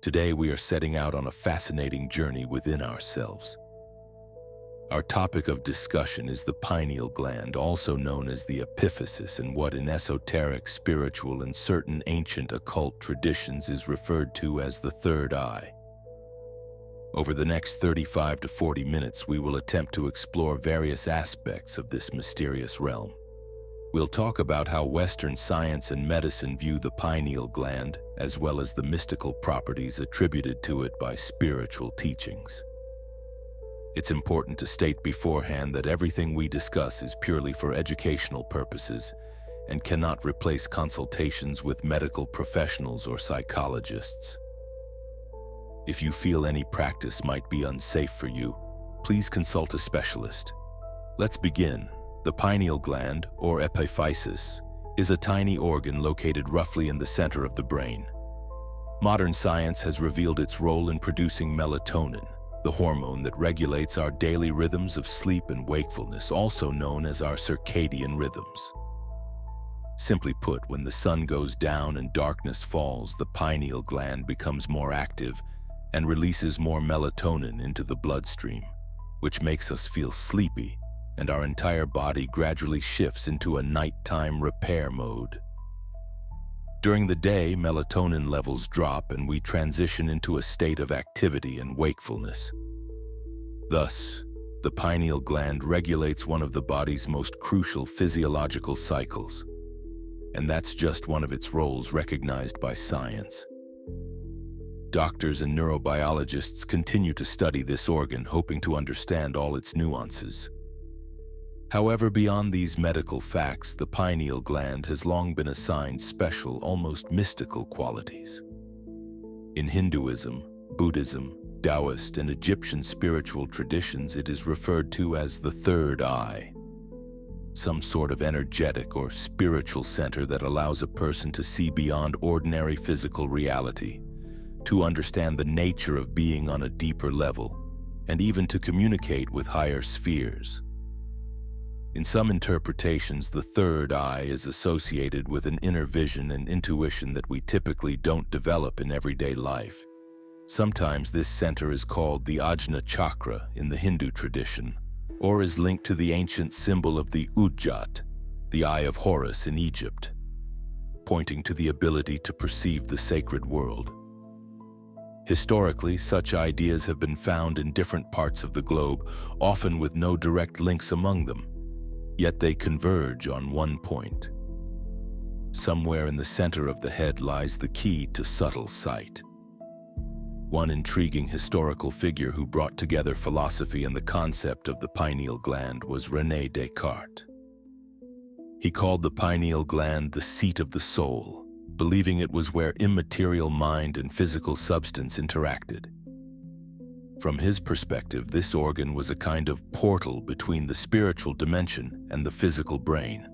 Today we are setting out on a fascinating journey within ourselves. Our topic of discussion is the pineal gland, also known as the epiphysis, and what in esoteric, spiritual, and certain ancient occult traditions is referred to as the third eye. Over the next 35 to 40 minutes, we will attempt to explore various aspects of this mysterious realm. We'll talk about how Western science and medicine view the pineal gland, as well as the mystical properties attributed to it by spiritual teachings. It's important to state beforehand that everything we discuss is purely for educational purposes and cannot replace consultations with medical professionals or psychologists. If you feel any practice might be unsafe for you, please consult a specialist. Let's begin. The pineal gland, or epiphysis, is a tiny organ located roughly in the center of the brain. Modern science has revealed its role in producing melatonin, the hormone that regulates our daily rhythms of sleep and wakefulness, also known as our circadian rhythms. Simply put, when the sun goes down and darkness falls, the pineal gland becomes more active and releases more melatonin into the bloodstream, which makes us feel sleepy, and our entire body gradually shifts into a nighttime repair mode. During the day, melatonin levels drop and we transition into a state of activity and wakefulness. Thus, the pineal gland regulates one of the body's most crucial physiological cycles, and that's just one of its roles recognized by science. Doctors and neurobiologists continue to study this organ, hoping to understand all its nuances. However, beyond these medical facts, the pineal gland has long been assigned special, almost mystical qualities. In Hinduism, Buddhism, Taoist, and Egyptian spiritual traditions, it is referred to as the third eye, some sort of energetic or spiritual center that allows a person to see beyond ordinary physical reality, to understand the nature of being on a deeper level, and even to communicate with higher spheres. In some interpretations, the third eye is associated with an inner vision and intuition that we typically don't develop in everyday life. Sometimes this center is called the Ajna chakra in the Hindu tradition, or is linked to the ancient symbol of the Ujjat, the Eye of Horus in Egypt, pointing to the ability to perceive the sacred world. Historically, such ideas have been found in different parts of the globe, often with no direct links among them. Yet they converge on one point. Somewhere in the center of the head lies the key to subtle sight. One intriguing historical figure who brought together philosophy and the concept of the pineal gland was René Descartes. He called the pineal gland the seat of the soul, believing it was where immaterial mind and physical substance interacted. From his perspective, this organ was a kind of portal between the spiritual dimension and the physical brain.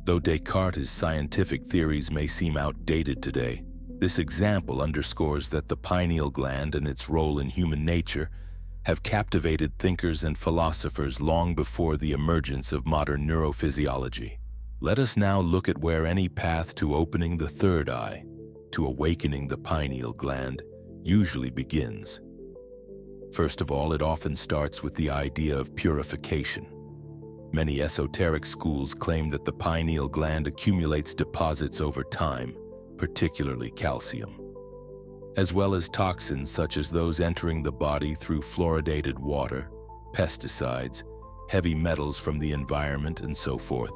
Though Descartes' scientific theories may seem outdated today, this example underscores that the pineal gland and its role in human nature have captivated thinkers and philosophers long before the emergence of modern neurophysiology. Let us now look at where any path to opening the third eye, to awakening the pineal gland, usually begins. First of all, it often starts with the idea of purification. Many esoteric schools claim that the pineal gland accumulates deposits over time, particularly calcium, as well as toxins such as those entering the body through fluoridated water, pesticides, heavy metals from the environment, and so forth.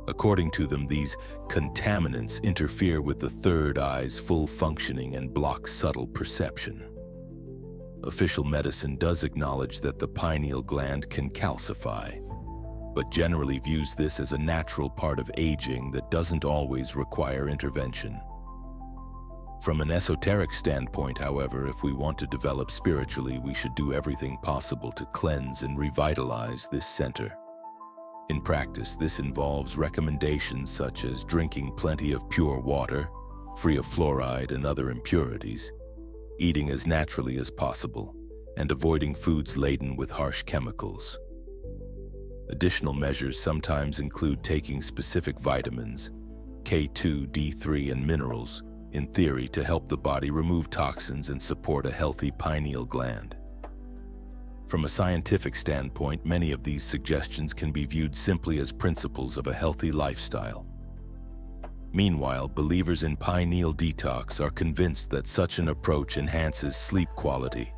According to them, these contaminants interfere with the third eye's full functioning and block subtle perception. Official medicine does acknowledge that the pineal gland can calcify, but generally views this as a natural part of aging that doesn't always require intervention. From an esoteric standpoint, however, if we want to develop spiritually, we should do everything possible to cleanse and revitalize this center. In practice, this involves recommendations such as drinking plenty of pure water, free of fluoride and other impurities, eating as naturally as possible, and avoiding foods laden with harsh chemicals. Additional measures sometimes include taking specific vitamins, K2, D3, and minerals, in theory to help the body remove toxins and support a healthy pineal gland. From a scientific standpoint, many of these suggestions can be viewed simply as principles of a healthy lifestyle. Meanwhile, believers in pineal detox are convinced that such an approach enhances sleep quality,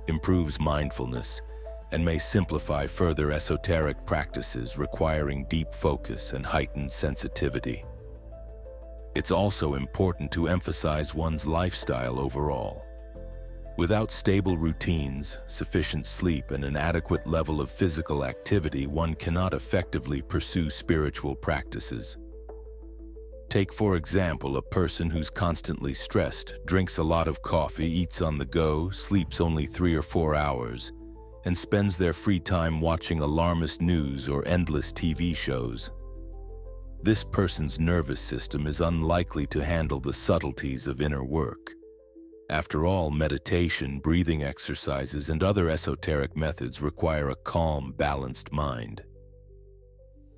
improves mindfulness, and may simplify further esoteric practices requiring deep focus and heightened sensitivity. It's also important to emphasize one's lifestyle overall. Without stable routines, sufficient sleep, and an adequate level of physical activity, one cannot effectively pursue spiritual practices. Take, for example, a person who's constantly stressed, drinks a lot of coffee, eats on the go, sleeps only 3 or 4 hours, and spends their free time watching alarmist news or endless TV shows. This person's nervous system is unlikely to handle the subtleties of inner work. After all, meditation, breathing exercises, and other esoteric methods require a calm, balanced mind.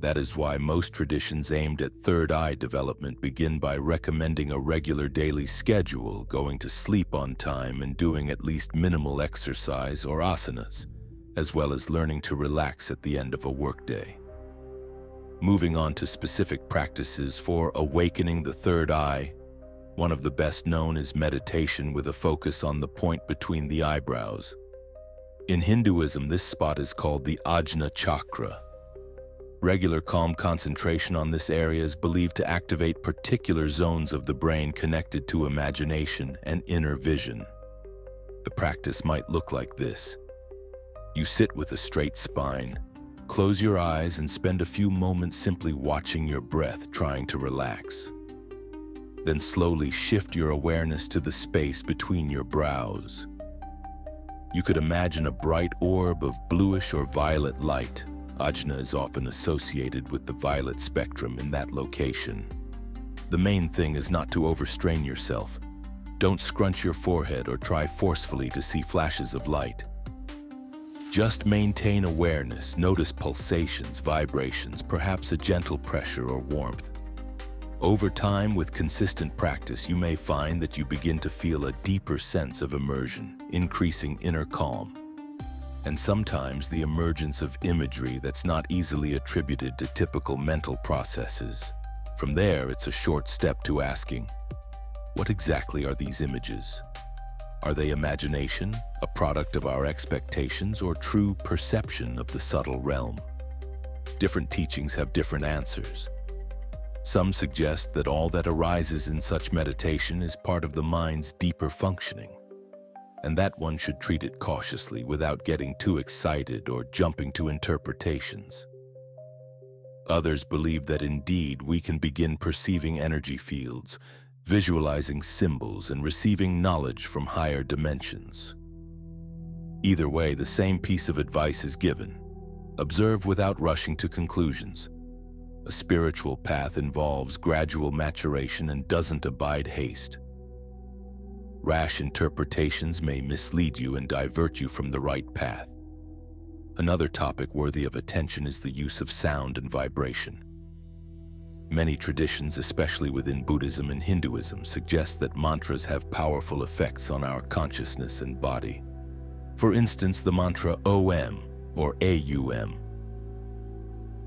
That is why most traditions aimed at third eye development begin by recommending a regular daily schedule, going to sleep on time, and doing at least minimal exercise or asanas, as well as learning to relax at the end of a workday. Moving on to specific practices for awakening the third eye, one of the best known is meditation with a focus on the point between the eyebrows. In Hinduism, this spot is called the Ajna chakra. Regular calm concentration on this area is believed to activate particular zones of the brain connected to imagination and inner vision. The practice might look like this. You sit with a straight spine, close your eyes, and spend a few moments simply watching your breath, trying to relax. Then slowly shift your awareness to the space between your brows. You could imagine a bright orb of bluish or violet light. Ajna is often associated with the violet spectrum in that location. The main thing is not to overstrain yourself. Don't scrunch your forehead or try forcefully to see flashes of light. Just maintain awareness, notice pulsations, vibrations, perhaps a gentle pressure or warmth. Over time, with consistent practice, you may find that you begin to feel a deeper sense of immersion, increasing inner calm, and sometimes the emergence of imagery that's not easily attributed to typical mental processes. From there, it's a short step to asking, what exactly are these images? Are they imagination, a product of our expectations, or true perception of the subtle realm? Different teachings have different answers. Some suggest that all that arises in such meditation is part of the mind's deeper functioning, and that one should treat it cautiously without getting too excited or jumping to interpretations. Others believe that indeed we can begin perceiving energy fields, visualizing symbols, and receiving knowledge from higher dimensions. Either way, the same piece of advice is given. Observe without rushing to conclusions. A spiritual path involves gradual maturation and doesn't abide haste. Rash interpretations may mislead you and divert you from the right path. Another topic worthy of attention is the use of sound and vibration. Many traditions, especially within Buddhism and Hinduism, suggest that mantras have powerful effects on our consciousness and body. For instance, the mantra OM or AUM.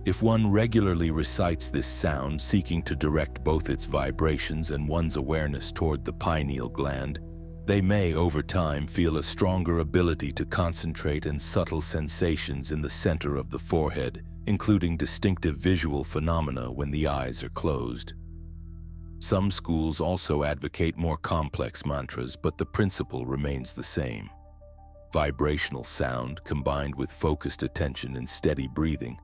If one regularly recites this sound, seeking to direct both its vibrations and one's awareness toward the pineal gland, they may, over time, feel a stronger ability to concentrate and subtle sensations in the center of the forehead, including distinctive visual phenomena when the eyes are closed. Some schools also advocate more complex mantras, but the principle remains the same. Vibrational sound, combined with focused attention and steady breathing,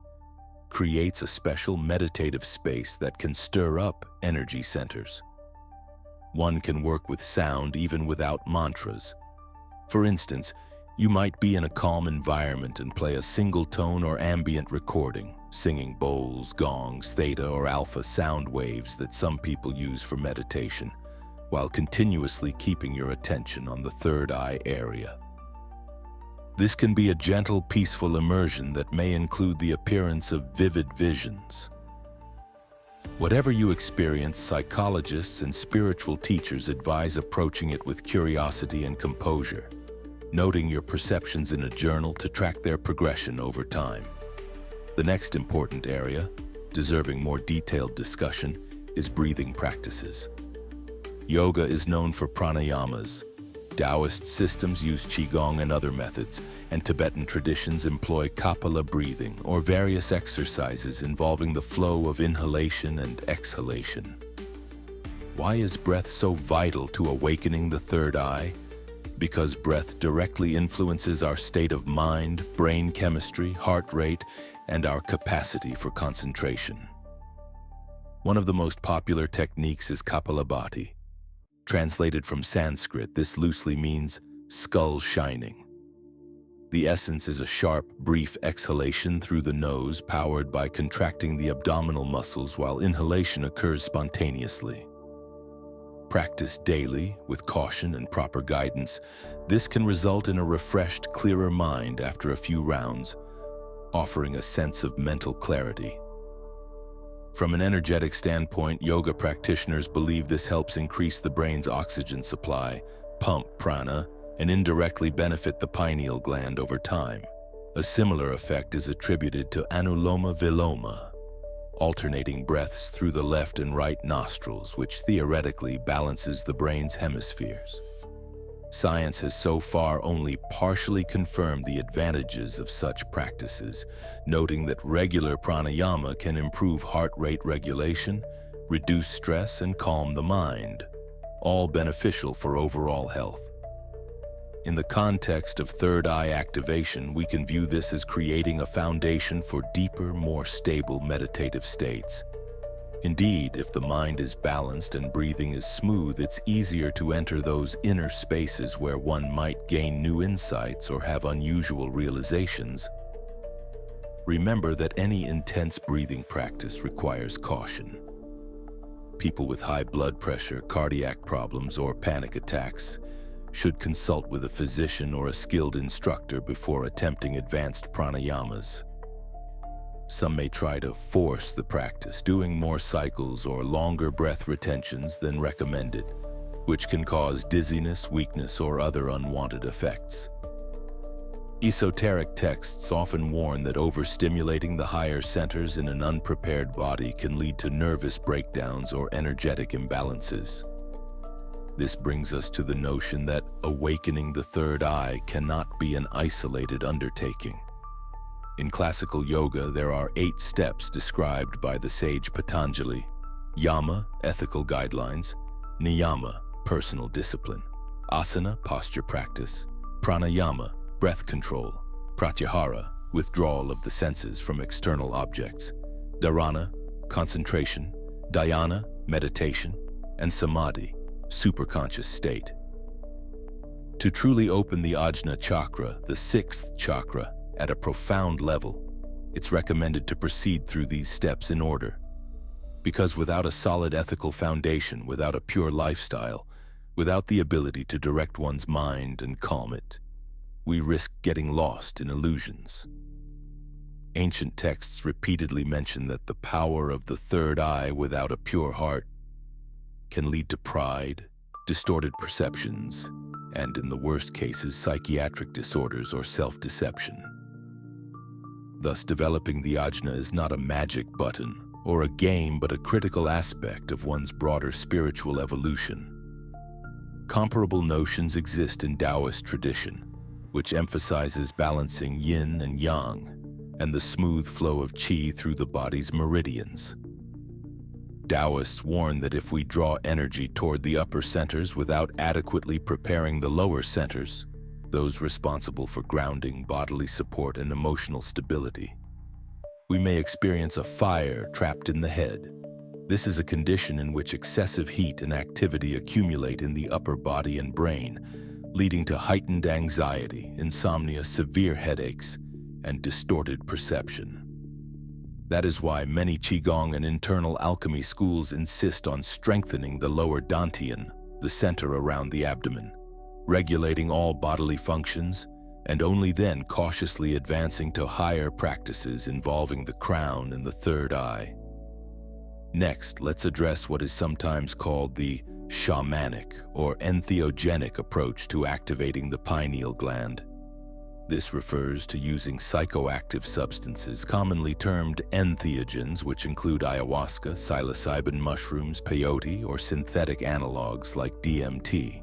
creates a special meditative space that can stir up energy centers. One can work with sound even without mantras. For instance, you might be in a calm environment and play a single tone or ambient recording, singing bowls, gongs, theta or alpha sound waves that some people use for meditation, while continuously keeping your attention on the third eye area. This can be a gentle, peaceful immersion that may include the appearance of vivid visions. Whatever you experience, psychologists and spiritual teachers advise approaching it with curiosity and composure, noting your perceptions in a journal to track their progression over time. The next important area, deserving more detailed discussion, is breathing practices. Yoga is known for pranayamas. Taoist systems use qigong and other methods, and Tibetan traditions employ kapala breathing or various exercises involving the flow of inhalation and exhalation. Why is breath so vital to awakening the third eye? Because breath directly influences our state of mind, brain chemistry, heart rate, and our capacity for concentration. One of the most popular techniques is Kapalabhati. Translated from Sanskrit, this loosely means skull shining. The essence is a sharp, brief exhalation through the nose powered by contracting the abdominal muscles while inhalation occurs spontaneously. Practiced daily, with caution and proper guidance, this can result in a refreshed, clearer mind after a few rounds, offering a sense of mental clarity. From an energetic standpoint, yoga practitioners believe this helps increase the brain's oxygen supply, pump prana, and indirectly benefit the pineal gland over time. A similar effect is attributed to anuloma viloma, alternating breaths through the left and right nostrils, which theoretically balances the brain's hemispheres. Science has so far only partially confirmed the advantages of such practices, noting that regular pranayama can improve heart rate regulation, reduce stress, and calm the mind, all beneficial for overall health. In the context of third eye activation, we can view this as creating a foundation for deeper, more stable meditative states. Indeed, if the mind is balanced and breathing is smooth, it's easier to enter those inner spaces where one might gain new insights or have unusual realizations. Remember that any intense breathing practice requires caution. People with high blood pressure, cardiac problems, or panic attacks should consult with a physician or a skilled instructor before attempting advanced pranayamas. Some may try to force the practice, doing more cycles or longer breath retentions than recommended, which can cause dizziness, weakness, or other unwanted effects. Esoteric texts often warn that overstimulating the higher centers in an unprepared body can lead to nervous breakdowns or energetic imbalances. This brings us to the notion that awakening the third eye cannot be an isolated undertaking. In classical yoga, there are 8 steps described by the sage Patanjali: yama, ethical guidelines; niyama, personal discipline; asana, posture practice; pranayama, breath control; pratyahara, withdrawal of the senses from external objects; dharana, concentration; dhyana, meditation; and samadhi, superconscious state. To truly open the Ajna chakra, the 6th chakra, at a profound level, it's recommended to proceed through these steps in order. Because without a solid ethical foundation, without a pure lifestyle, without the ability to direct one's mind and calm it, we risk getting lost in illusions. Ancient texts repeatedly mention that the power of the third eye without a pure heart can lead to pride, distorted perceptions, and in the worst cases, psychiatric disorders or self-deception. Thus, developing the Ajna is not a magic button or a game, but a critical aspect of one's broader spiritual evolution. Comparable notions exist in Taoist tradition, which emphasizes balancing yin and yang and the smooth flow of qi through the body's meridians. Taoists warn that if we draw energy toward the upper centers without adequately preparing the lower centers, those responsible for grounding, bodily support, and emotional stability, we may experience a fire trapped in the head. This is a condition in which excessive heat and activity accumulate in the upper body and brain, leading to heightened anxiety, insomnia, severe headaches, and distorted perception. That is why many Qigong and internal alchemy schools insist on strengthening the lower dantian, the center around the abdomen, regulating all bodily functions, and only then cautiously advancing to higher practices involving the crown and the third eye. Next, let's address what is sometimes called the shamanic or entheogenic approach to activating the pineal gland. This refers to using psychoactive substances commonly termed entheogens, which include ayahuasca, psilocybin mushrooms, peyote, or synthetic analogs like DMT.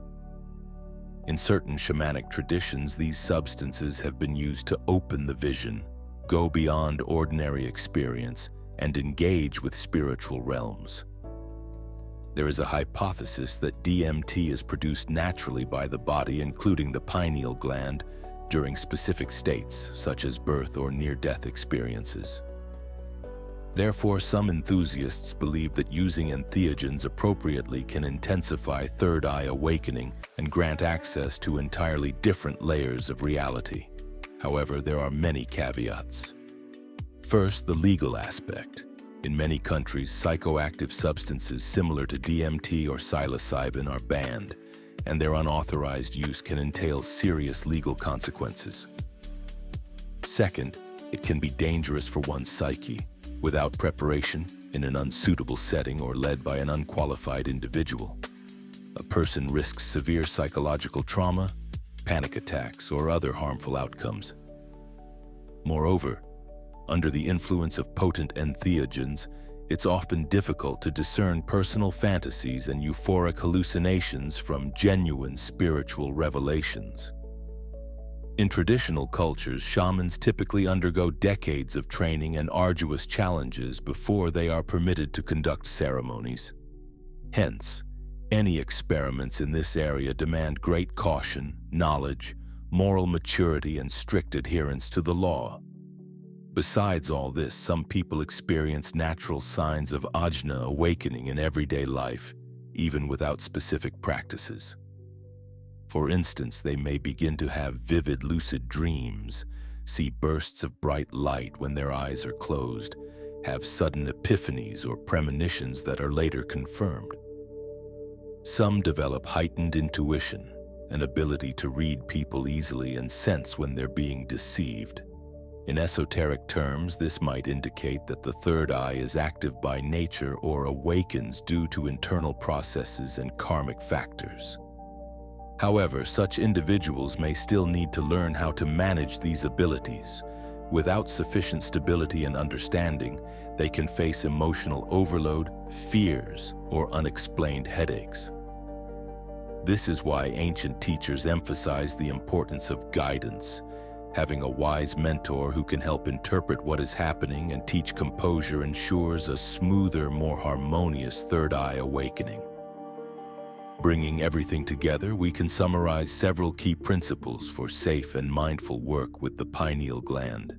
In certain shamanic traditions, these substances have been used to open the vision, go beyond ordinary experience, and engage with spiritual realms. There is a hypothesis that DMT is produced naturally by the body, including the pineal gland, during specific states, such as birth or near-death experiences. Therefore, some enthusiasts believe that using entheogens appropriately can intensify third eye awakening and grant access to entirely different layers of reality. However, there are many caveats. First, the legal aspect. In many countries, psychoactive substances similar to DMT or psilocybin are banned, and their unauthorized use can entail serious legal consequences. Second, it can be dangerous for one's psyche. Without preparation, in an unsuitable setting, or led by an unqualified individual, a person risks severe psychological trauma, panic attacks, or other harmful outcomes. Moreover, under the influence of potent entheogens, it's often difficult to discern personal fantasies and euphoric hallucinations from genuine spiritual revelations. In traditional cultures, shamans typically undergo decades of training and arduous challenges before they are permitted to conduct ceremonies. Hence, any experiments in this area demand great caution, knowledge, moral maturity, and strict adherence to the law. Besides all this, some people experience natural signs of Ajna awakening in everyday life, even without specific practices. For instance, they may begin to have vivid lucid dreams, see bursts of bright light when their eyes are closed, have sudden epiphanies or premonitions that are later confirmed. Some develop heightened intuition, an ability to read people easily and sense when they're being deceived. In esoteric terms, this might indicate that the third eye is active by nature or awakens due to internal processes and karmic factors. However, such individuals may still need to learn how to manage these abilities. Without sufficient stability and understanding, they can face emotional overload, fears, or unexplained headaches. This is why ancient teachers emphasize the importance of guidance. Having a wise mentor who can help interpret what is happening and teach composure ensures a smoother, more harmonious third eye awakening. Bringing everything together, we can summarize several key principles for safe and mindful work with the pineal gland.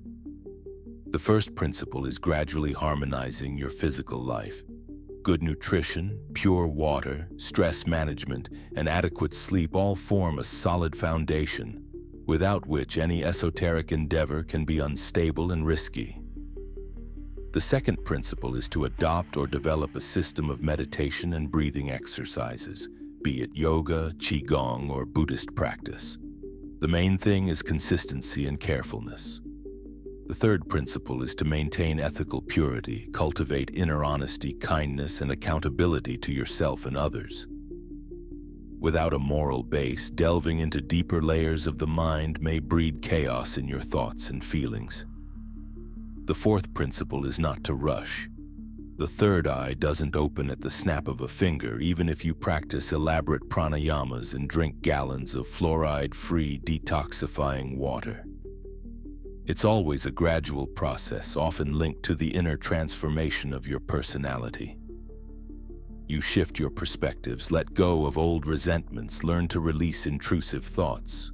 The first principle is gradually harmonizing your physical life. Good nutrition, pure water, stress management, and adequate sleep all form a solid foundation, without which any esoteric endeavor can be unstable and risky. The second principle is to adopt or develop a system of meditation and breathing exercises, be it yoga, qigong, or Buddhist practice. The main thing is consistency and carefulness. The third principle is to maintain ethical purity, cultivate inner honesty, kindness, and accountability to yourself and others. Without a moral base, delving into deeper layers of the mind may breed chaos in your thoughts and feelings. The fourth principle is not to rush. The third eye doesn't open at the snap of a finger, even if you practice elaborate pranayamas and drink gallons of fluoride-free detoxifying water. It's always a gradual process, often linked to the inner transformation of your personality. You shift your perspectives, let go of old resentments, learn to release intrusive thoughts.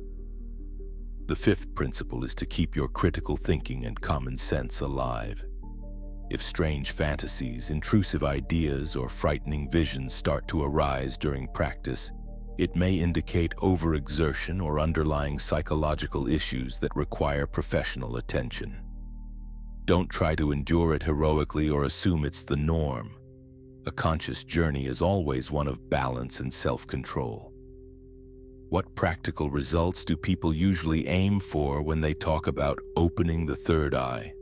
The fifth principle is to keep your critical thinking and common sense alive. If strange fantasies, intrusive ideas, or frightening visions start to arise during practice, it may indicate overexertion or underlying psychological issues that require professional attention. Don't try to endure it heroically or assume it's the norm. A conscious journey is always one of balance and self-control. What practical results do people usually aim for when they talk about opening the third eye?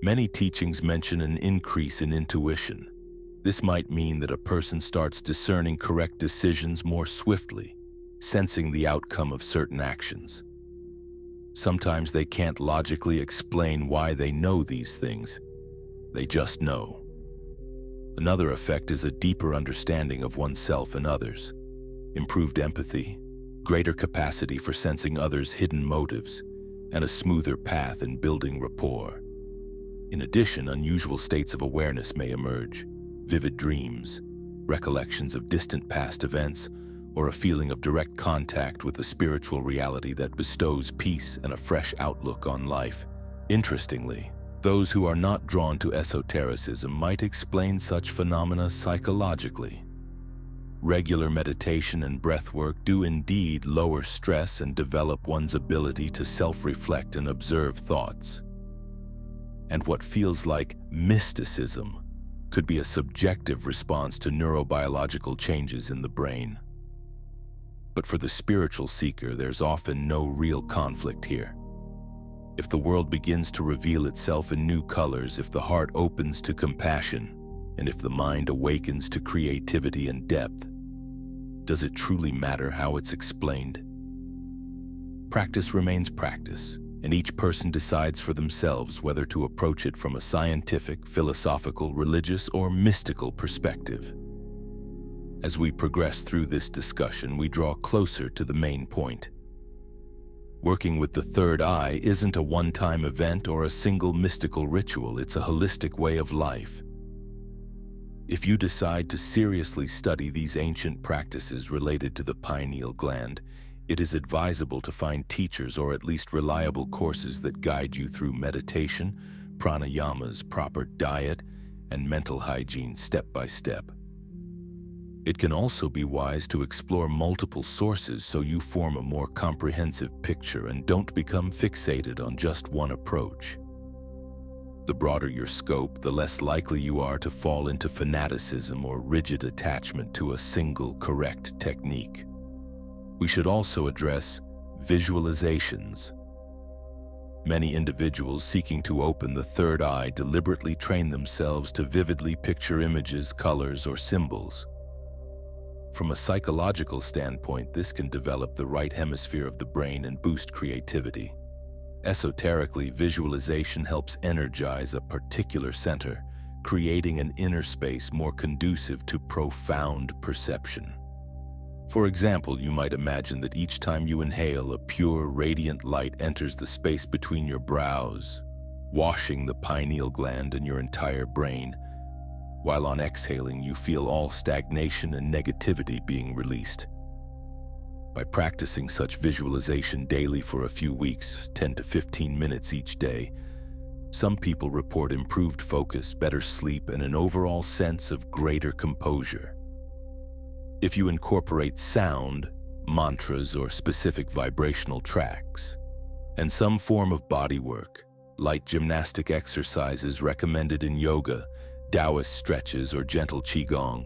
Many teachings mention an increase in intuition. This might mean that a person starts discerning correct decisions more swiftly, sensing the outcome of certain actions. Sometimes they can't logically explain why they know these things. They just know. Another effect is a deeper understanding of oneself and others, improved empathy, greater capacity for sensing others' hidden motives, and a smoother path in building rapport. In addition, unusual states of awareness may emerge, vivid dreams, recollections of distant past events, or a feeling of direct contact with a spiritual reality that bestows peace and a fresh outlook on life. Interestingly, those who are not drawn to esotericism might explain such phenomena psychologically. Regular meditation and breathwork do indeed lower stress and develop one's ability to self-reflect and observe thoughts. And what feels like mysticism could be a subjective response to neurobiological changes in the brain. But for the spiritual seeker, there's often no real conflict here. If the world begins to reveal itself in new colors, if the heart opens to compassion, and if the mind awakens to creativity and depth, does it truly matter how it's explained? Practice remains practice, and each person decides for themselves whether to approach it from a scientific, philosophical, religious, or mystical perspective. As we progress through this discussion, we draw closer to the main point. Working with the third eye isn't a one-time event or a single mystical ritual, it's a holistic way of life. If you decide to seriously study these ancient practices related to the pineal gland, it is advisable to find teachers or at least reliable courses that guide you through meditation, pranayamas, proper diet, and mental hygiene step by step. It can also be wise to explore multiple sources so you form a more comprehensive picture and don't become fixated on just one approach. The broader your scope, the less likely you are to fall into fanaticism or rigid attachment to a single correct technique. We should also address visualizations. Many individuals seeking to open the third eye deliberately train themselves to vividly picture images, colors, or symbols. From a psychological standpoint, this can develop the right hemisphere of the brain and boost creativity. Esoterically, visualization helps energize a particular center, creating an inner space more conducive to profound perception. For example, you might imagine that each time you inhale, a pure, radiant light enters the space between your brows, washing the pineal gland and your entire brain, while on exhaling, you feel all stagnation and negativity being released. By practicing such visualization daily for a few weeks, 10 to 15 minutes each day, some people report improved focus, better sleep, and an overall sense of greater composure. If you incorporate sound, mantras, or specific vibrational tracks, and some form of body work, light gymnastic exercises recommended in yoga, Taoist stretches, or gentle qigong,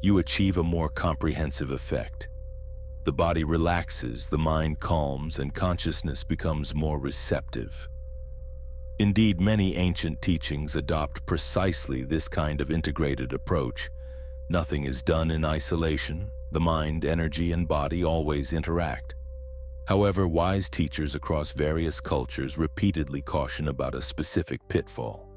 you achieve a more comprehensive effect. The body relaxes, the mind calms, and consciousness becomes more receptive. Indeed, many ancient teachings adopt precisely this kind of integrated approach. Nothing is done in isolation. The mind, energy, and body always interact. However, wise teachers across various cultures repeatedly caution about a specific pitfall.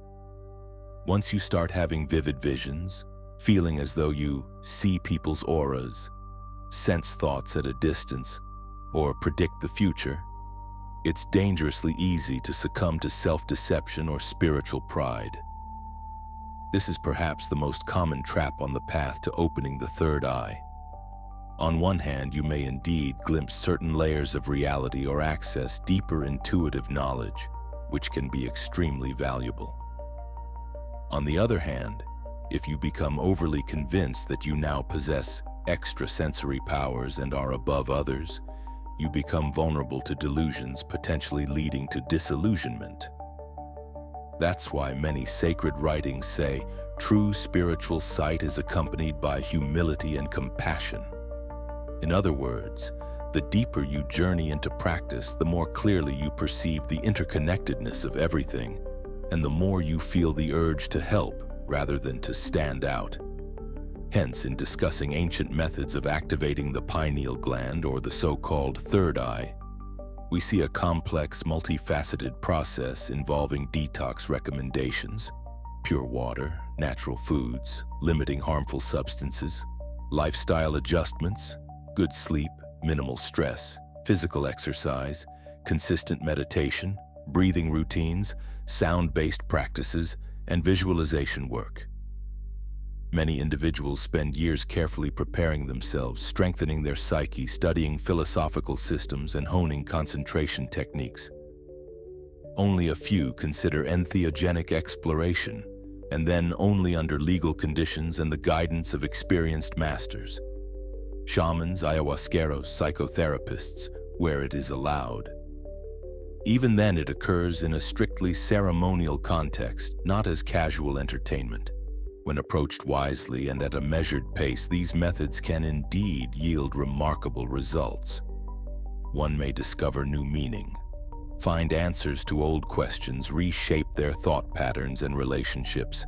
Once you start having vivid visions, feeling as though you see people's auras, sense thoughts at a distance, or predict the future, it's dangerously easy to succumb to self-deception or spiritual pride. This is perhaps the most common trap on the path to opening the third eye. On one hand, you may indeed glimpse certain layers of reality or access deeper intuitive knowledge, which can be extremely valuable. On the other hand, if you become overly convinced that you now possess extrasensory powers and are above others, you become vulnerable to delusions, potentially leading to disillusionment. That's why many sacred writings say true spiritual sight is accompanied by humility and compassion. In other words, the deeper you journey into practice, the more clearly you perceive the interconnectedness of everything, and the more you feel the urge to help rather than to stand out. Hence, in discussing ancient methods of activating the pineal gland, or the so-called third eye, we see a complex, multifaceted process involving detox recommendations, pure water, natural foods, limiting harmful substances, lifestyle adjustments, good sleep, minimal stress, physical exercise, consistent meditation, breathing routines, sound-based practices, and visualization work. Many individuals spend years carefully preparing themselves, strengthening their psyche, studying philosophical systems, and honing concentration techniques. Only a few consider entheogenic exploration, and then only under legal conditions and the guidance of experienced masters. Shamans, ayahuasqueros, psychotherapists, where it is allowed. Even then, it occurs in a strictly ceremonial context, not as casual entertainment. When approached wisely and at a measured pace, these methods can indeed yield remarkable results. One may discover new meaning, find answers to old questions, reshape their thought patterns and relationships,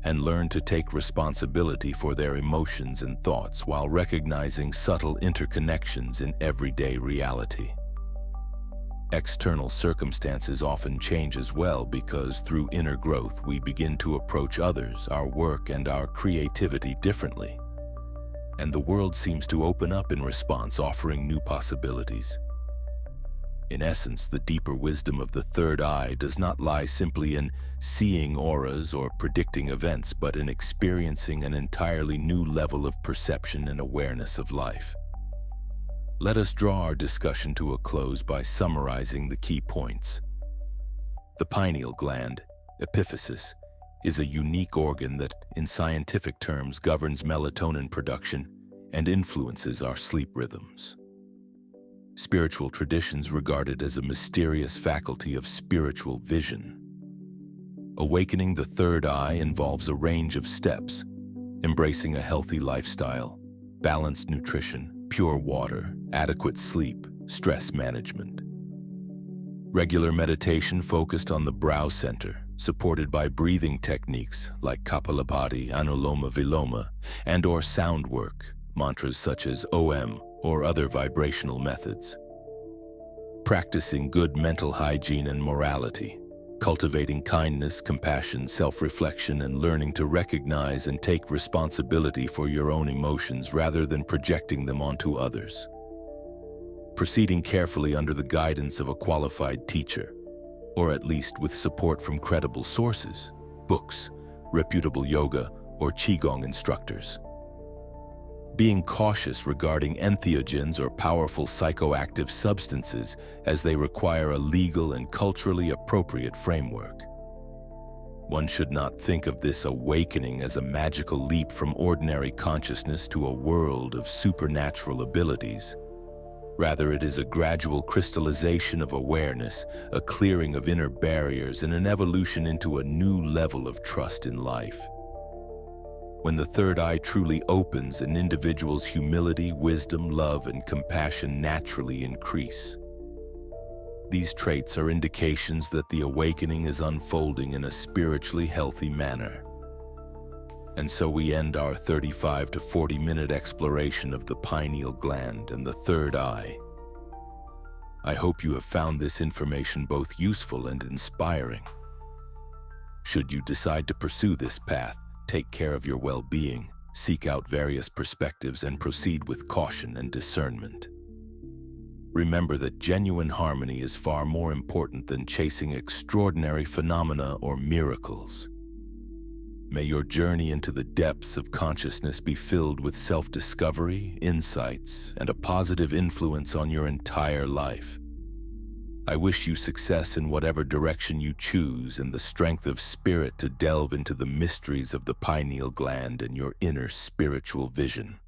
and learn to take responsibility for their emotions and thoughts while recognizing subtle interconnections in everyday reality. External circumstances often change as well, because through inner growth we begin to approach others, our work, and our creativity differently. And the world seems to open up in response, offering new possibilities. In essence, the deeper wisdom of the third eye does not lie simply in seeing auras or predicting events, but in experiencing an entirely new level of perception and awareness of life. Let us draw our discussion to a close by summarizing the key points. The pineal gland, epiphysis, is a unique organ that, in scientific terms, governs melatonin production and influences our sleep rhythms. Spiritual traditions regard it as a mysterious faculty of spiritual vision. Awakening the third eye involves a range of steps: embracing a healthy lifestyle, balanced nutrition, pure water, adequate sleep, stress management. Regular meditation focused on the brow center, supported by breathing techniques like Kapalabhati, Anuloma Viloma, and/or sound work, mantras such as OM or other vibrational methods. Practicing good mental hygiene and morality, cultivating kindness, compassion, self-reflection, and learning to recognize and take responsibility for your own emotions rather than projecting them onto others. Proceeding carefully under the guidance of a qualified teacher, or at least with support from credible sources, books, reputable yoga, or qigong instructors. Being cautious regarding entheogens or powerful psychoactive substances, as they require a legal and culturally appropriate framework. One should not think of this awakening as a magical leap from ordinary consciousness to a world of supernatural abilities. Rather, it is a gradual crystallization of awareness, a clearing of inner barriers, and an evolution into a new level of trust in life. When the third eye truly opens, an individual's humility, wisdom, love, and compassion naturally increase. These traits are indications that the awakening is unfolding in a spiritually healthy manner. And so we end our 35 to 40-minute exploration of the pineal gland and the third eye. I hope you have found this information both useful and inspiring. Should you decide to pursue this path, take care of your well-being, seek out various perspectives, and proceed with caution and discernment. Remember that genuine harmony is far more important than chasing extraordinary phenomena or miracles. May your journey into the depths of consciousness be filled with self-discovery, insights, and a positive influence on your entire life. I wish you success in whatever direction you choose, and the strength of spirit to delve into the mysteries of the pineal gland and your inner spiritual vision.